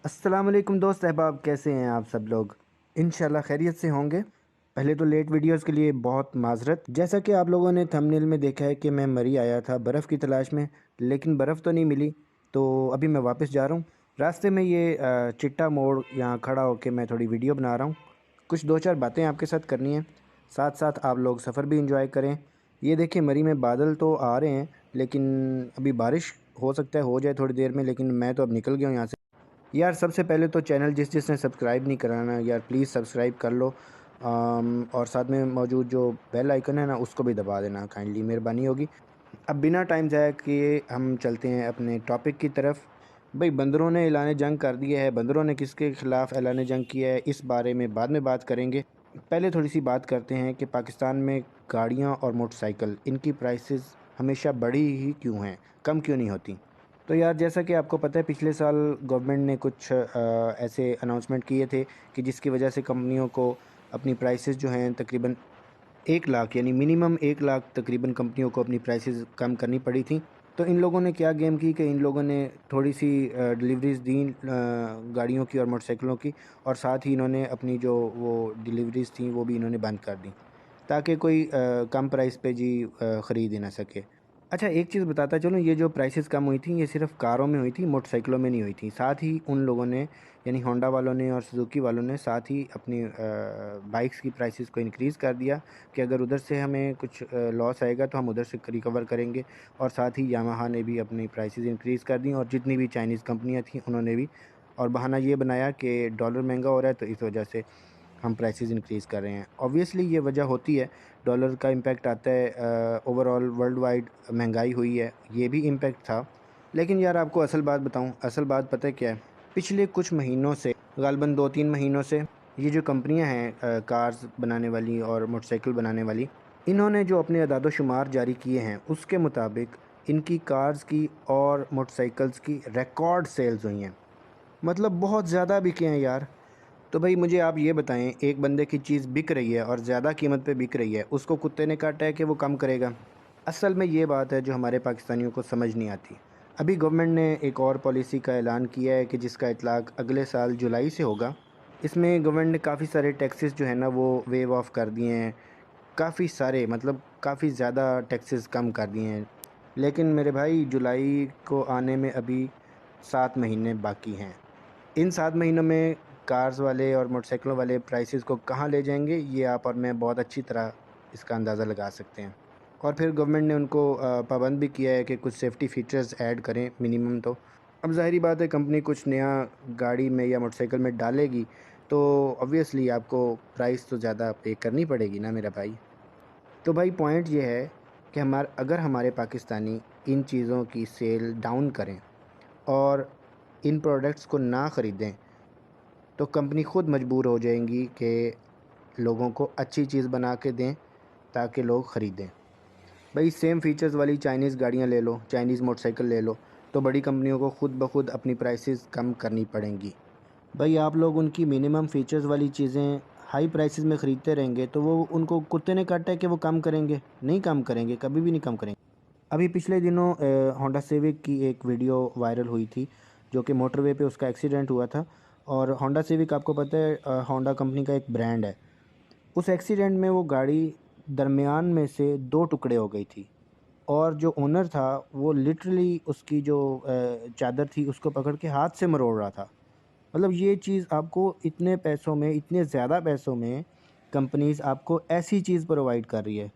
अस्सलाम वालेकुम दोस्त अहबाब, कैसे हैं आप सब लोग। इंशाल्लाह खैरियत से होंगे। पहले तो लेट वीडियोस के लिए बहुत माजरत। जैसा कि आप लोगों ने थंबनेल में देखा है कि मैं मरी आया था बर्फ़ की तलाश में, लेकिन बर्फ़ तो नहीं मिली, तो अभी मैं वापस जा रहा हूँ। रास्ते में ये चिट्टा मोड़ यहाँ खड़ा होकर मैं थोड़ी वीडियो बना रहा हूँ। कुछ दो चार बातें आपके साथ करनी है, साथ साथ आप लोग सफ़र भी इंजॉय करें। ये देखिए मरी में बादल तो आ रहे हैं, लेकिन अभी बारिश हो सकता है हो जाए थोड़ी देर में, लेकिन मैं तो अब निकल गया हूँ यहाँ से। यार सबसे पहले तो चैनल जिसने सब्सक्राइब नहीं कराना यार प्लीज़ सब्सक्राइब कर लो, और साथ में मौजूद जो बेल आइकन है ना उसको भी दबा देना, काइंडली मेहरबानी होगी। अब बिना टाइम ज़ाया किए हम चलते हैं अपने टॉपिक की तरफ। भाई बंदरों ने ऐलान जंग कर दिया है। बंदरों ने किसके ख़िलाफ़ ऐलान जंग किया है इस बारे में बाद में बात करेंगे। पहले थोड़ी सी बात करते हैं कि पाकिस्तान में गाड़ियाँ और मोटरसाइकिल इनकी प्राइसेस हमेशा बढ़ी ही क्यों हैं, कम क्यों नहीं होती। तो यार जैसा कि आपको पता है पिछले साल गवर्नमेंट ने कुछ ऐसे अनाउंसमेंट किए थे कि जिसकी वजह से कंपनियों को अपनी प्राइसेस जो हैं तकरीबन 1 लाख यानी मिनिमम 1 लाख तकरीबन कंपनियों को अपनी प्राइसेस कम करनी पड़ी थी। तो इन लोगों ने क्या गेम की कि इन लोगों ने थोड़ी सी डिलीवरीज दी गाड़ियों की और मोटरसाइकिलों की, और साथ ही इन्होंने अपनी जो वो डिलीवरीज थी वो भी इन्होंने बंद कर दी, ताकि कोई कम प्राइस पे जी ख़रीद ही ना सके। अच्छा एक चीज़ बताता चलूँ, ये जो प्राइसेस कम हुई थी ये सिर्फ कारों में हुई थी, मोटरसाइकिलों में नहीं हुई थी। साथ ही उन लोगों ने यानी होंडा वालों ने और सुजुकी वालों ने साथ ही अपनी बाइक्स की प्राइसेस को इंक्रीज़ कर दिया कि अगर उधर से हमें कुछ लॉस आएगा तो हम उधर से रिकवर करेंगे। और साथ ही यामाहा ने भी अपनी प्राइसेस इंक्रीज़ कर दी, और जितनी भी चाइनीज़ कंपनियाँ थीं उन्होंने भी, और बहाना ये बनाया कि डॉलर महंगा हो रहा है तो इस वजह से हम प्राइसेस इंक्रीज़ कर रहे हैं। ऑब्वियसली ये वजह होती है, डॉलर का इम्पैक्ट आता है, ओवरऑल वर्ल्ड वाइड महंगाई हुई है, ये भी इम्पैक्ट था। लेकिन यार आपको असल बात बताऊं, असल बात पता है क्या है, पिछले कुछ महीनों से ग़ालिबन 2-3 महीनों से ये जो कंपनियां हैं कार्स बनाने वाली और मोटरसाइकिल बनाने वाली, इन्होंने जो अपने अदाद शुमार जारी किए हैं उसके मुताबिक इनकी कार्स की और मोटरसाइकिल्स की रिकॉर्ड सेल्स हुई हैं। मतलब बहुत ज़्यादा बिके हैं यार। तो भाई मुझे आप ये बताएं, एक बंदे की चीज़ बिक रही है और ज़्यादा कीमत पे बिक रही है, उसको कुत्ते ने काटा है कि वो कम करेगा। असल में ये बात है जो हमारे पाकिस्तानियों को समझ नहीं आती। अभी गवर्नमेंट ने एक और पॉलिसी का ऐलान किया है कि जिसका इतलाक़ अगले साल जुलाई से होगा। इसमें गवर्नमेंट ने काफ़ी सारे टैक्सेस जो है ना वो वेव ऑफ कर दिए हैं, काफ़ी सारे मतलब काफ़ी ज़्यादा टैक्सेस कम कर दिए हैं। लेकिन मेरे भाई जुलाई को आने में अभी 7 महीने बाकी हैं। इन 7 महीनों में कार्स वाले और मोटरसाइकिलों वाले प्राइसेस को कहाँ ले जाएंगे, ये आप और मैं बहुत अच्छी तरह इसका अंदाज़ा लगा सकते हैं। और फिर गवर्नमेंट ने उनको पाबंद भी किया है कि कुछ सेफ्टी फीचर्स ऐड करें मिनिमम। तो अब ज़ाहिरी बात है कंपनी कुछ नया गाड़ी में या मोटरसाइकिल में डालेगी तो ऑब्वियसली आपको प्राइस तो ज़्यादा पे करनी पड़ेगी ना मेरा भाई। तो भाई पॉइंट ये है कि अगर हमारे पाकिस्तानी इन चीज़ों की सेल डाउन करें और इन प्रोडक्ट्स को ना ख़रीदें तो कंपनी ख़ुद मजबूर हो जाएंगी कि लोगों को अच्छी चीज़ बना के दें ताकि लोग ख़रीदें। भाई सेम फीचर्स वाली चाइनीज़ गाड़ियाँ ले लो, चाइनीज़ मोटरसाइकिल ले लो, तो बड़ी कंपनियों को ख़ुद ब खुद अपनी प्राइसेस कम करनी पड़ेंगी। भाई आप लोग उनकी मिनिमम फीचर्स वाली चीज़ें हाई प्राइसेस में ख़रीदते रहेंगे तो वो उनको कुत्ते ने काटा है कि वो कम करेंगे? नहीं कम करेंगे, कभी भी नहीं कम करेंगे। अभी पिछले दिनों होंडा सिविक की एक वीडियो वायरल हुई थी जो कि मोटरवे पे उसका एक्सीडेंट हुआ था। और होंडा सिविक आपको पता है होंडा कंपनी का एक ब्रांड है। उस एक्सीडेंट में वो गाड़ी दरमियान में से 2 टुकड़े हो गई थी, और जो ओनर था वो लिटरली उसकी जो चादर थी उसको पकड़ के हाथ से मरोड़ रहा था। मतलब ये चीज़ आपको इतने पैसों में, इतने ज़्यादा पैसों में कंपनीज़ आपको ऐसी चीज़ प्रोवाइड कर रही है।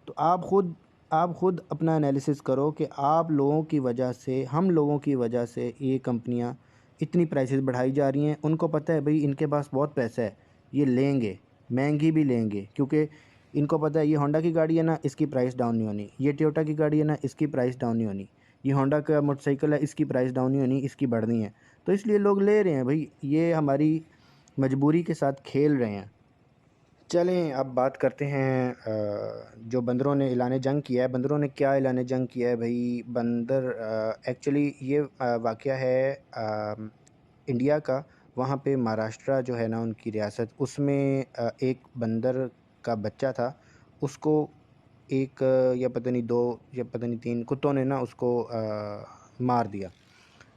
तो आप खुद अपना एनालिसिस करो कि आप लोगों की वजह से, हम लोगों की वजह से ये कंपनियां इतनी प्राइसेस बढ़ाई जा रही हैं। उनको पता है भाई इनके पास बहुत पैसा है, ये लेंगे, महंगी भी लेंगे, क्योंकि इनको पता है ये होंडा की गाड़ी है ना इसकी प्राइस डाउन नहीं होनी, ये टोयोटा की गाड़ी है ना इसकी प्राइस डाउन नहीं होनी, ये होंडा का मोटरसाइकिल है इसकी प्राइस डाउन नहीं होनी, इसकी बढ़नी है। तो इसलिए लोग ले रहे हैं भाई, ये हमारी मजबूरी के साथ खेल रहे हैं। चलें अब बात करते हैं जो बंदरों ने ऐलान जंग किया है। बंदरों ने क्या ऐलान जंग किया है भाई? बंदर एक्चुअली ये वाक़या है इंडिया का। वहाँ पे महाराष्ट्र जो है ना उनकी रियासत, उसमें एक बंदर का बच्चा था, उसको ایک یا پتہ نہیں 2 یا پتہ نہیں 3 کتوں نے نا اس کو مار دیا۔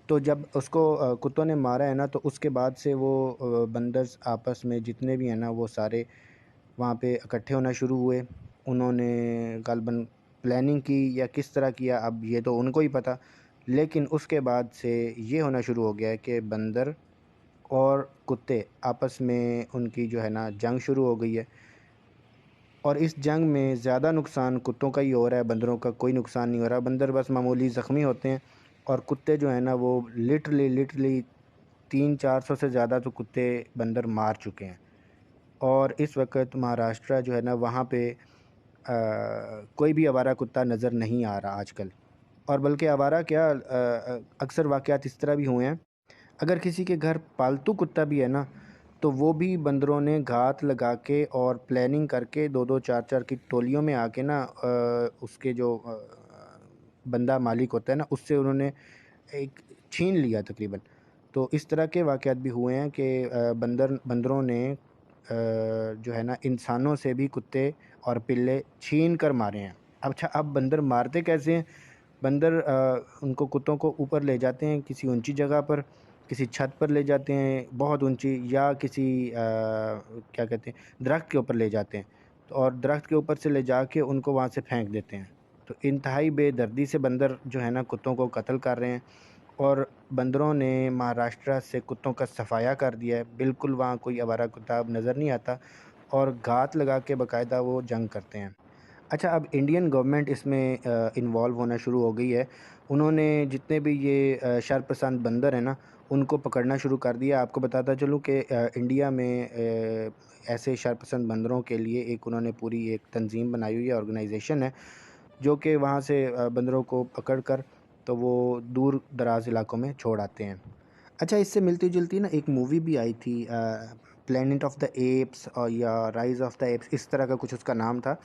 تو جب اس کو کتوں نے مارا ہے نا، تو اس کے بعد سے وہ بندرز آپس میں جتنے بھی ہیں نا وہ سارے وہاں پہ اکٹھے ہونا شروع ہوئے۔ انہوں نے غالباً پلاننگ کی یا کس طرح کیا، اب یہ تو ان کو ہی پتہ، لیکن اس کے بعد سے یہ ہونا شروع ہو گیا ہے کہ بندر اور کتے آپس میں ان کی جو ہے نا جنگ شروع ہو گئی ہے، اور اس جنگ میں زیادہ نقصان کتوں کا ہی ہو رہا ہے، بندروں کا کوئی نقصان نہیں ہو رہا۔ بندر بس معمولی زخمی ہوتے ہیں، اور کتے جو ہیں نا وہ لٹرلی 300-400 سے زیادہ تو کتے بندر مار چکے ہیں۔ اور اس وقت مہاراشٹرا جو ہے نا وہاں پہ کوئی بھی آوارہ کتا نظر نہیں آ رہا آج کل، اور بلکہ آوارہ کیا، اکثر واقعات اس طرح بھی ہوئے ہیں، اگر کسی کے گھر پالتو کتا بھی ہے نا تو وہ بھی بندروں نے گھات لگا کے اور پلاننگ کر کے 2-2 4-4 کی ٹولیوں میں آ کے نا اس کے جو بندہ مالک ہوتا ہے نا اس سے انہوں نے ایک چھین لیا تقریباً۔ تو اس طرح کے واقعات بھی ہوئے ہیں کہ بندروں نے جو ہے نا انسانوں سے بھی کتے اور پلے چھین کر مارے ہیں۔ اچھا، اب بندر مارتے کیسے ہیں؟ بندر ان کو کتوں کو اوپر لے جاتے ہیں کسی اونچی جگہ پر، کسی چھت پر لے جاتے ہیں بہت اونچی، یا کسی کیا کہتے ہیں درخت کے اوپر لے جاتے ہیں، اور درخت کے اوپر سے لے جا کے ان کو وہاں سے پھینک دیتے ہیں۔ تو انتہائی بے دردی سے بندر جو ہے نا کتوں کو قتل کر رہے ہیں، اور بندروں نے مہاراشٹرا سے کتوں کا صفایا کر دیا ہے، بالکل وہاں کوئی آوارہ کتا نظر نہیں آتا، اور گھات لگا کے باقاعدہ وہ جنگ کرتے ہیں۔ اچھا، اب انڈین گورنمنٹ اس میں انوالو ہونا شروع ہو گئی ہے۔ انہوں نے جتنے بھی یہ شر پسند بندر ہیں نا ان کو پکڑنا شروع کر دیا۔ آپ کو بتاتا چلوں کہ انڈیا میں ایسے شر پسند بندروں کے لیے انہوں نے پوری ایک تنظیم بنائی ہوئی ہے، آرگنائزیشن ہے، جو کہ وہاں سے بندروں کو پکڑ کر تو وہ دور دراز علاقوں میں چھوڑ آتے ہیں۔ اچھا، اس سے ملتی جلتی نا ایک مووی بھی آئی تھی، پلینٹ آف دا ایپس، یا رائز آف دا ایپس، اس طرح کا کچھ اس کا نام تھا۔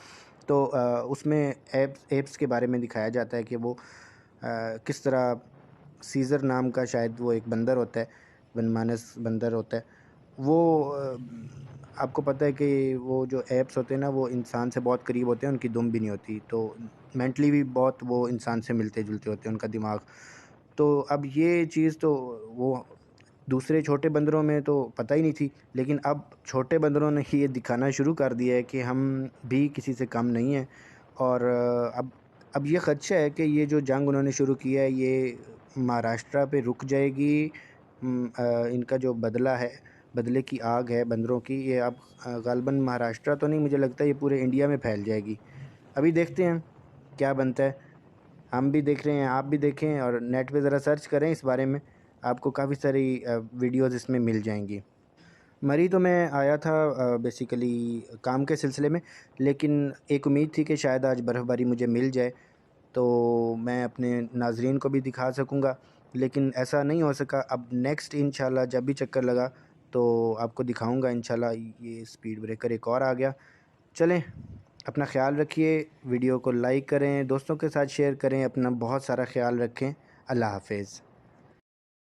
تو اس میں ایپس کے بارے میں دکھایا جاتا ہے کہ وہ کس طرح سیزر نام کا شاید وہ ایک بندر ہوتا ہے، ون مانس بندر ہوتا ہے، وہ آپ کو پتہ ہے کہ وہ جو ایپس ہوتے ہیں نا وہ انسان سے بہت قریب ہوتے ہیں، ان کی دم بھی نہیں ہوتی، تو مینٹلی بھی بہت وہ انسان سے ملتے جلتے ہوتے ہیں ان کا دماغ۔ تو اب یہ چیز تو وہ دوسرے چھوٹے بندروں میں تو پتہ ہی نہیں تھی، لیکن اب چھوٹے بندروں نے یہ دکھانا شروع کر دیا ہے کہ ہم بھی کسی سے کم نہیں ہیں، اور اب یہ خدشہ ہے کہ یہ جو جنگ انہوں نے شروع کیا ہے یہ مہاراشٹرا پہ رک جائے گی۔ ان کا جو بدلے کی آگ ہے بندروں کی، یہ اب غالباً مہاراشٹرا تو نہیں، مجھے لگتا ہے یہ پورے انڈیا میں پھیل جائے گی۔ ابھی دیکھتے ہیں کیا بنتا ہے، ہم بھی دیکھ رہے ہیں، آپ بھی دیکھیں، اور نیٹ پہ ذرا سرچ کریں اس بارے میں، آپ کو کافی ساری ویڈیوز اس میں مل جائیں گی۔ مری تو میں آیا تھا بیسیکلی کام کے سلسلے میں، لیکن ایک امید تھی کہ شاید آج برف باری مجھے مل جائے تو میں اپنے ناظرین کو بھی دکھا سکوں گا، لیکن ایسا نہیں ہو سکا۔ اب نیکسٹ انشاءاللہ جب بھی چکر لگا تو آپ کو دکھاؤں گا انشاءاللہ۔ یہ سپیڈ بریکر ایک اور آ گیا۔ چلیں، اپنا خیال رکھیے، ویڈیو کو لائک کریں، دوستوں کے ساتھ شیئر کریں، اپنا بہت سارا خیال رکھیں۔ اللہ حافظ۔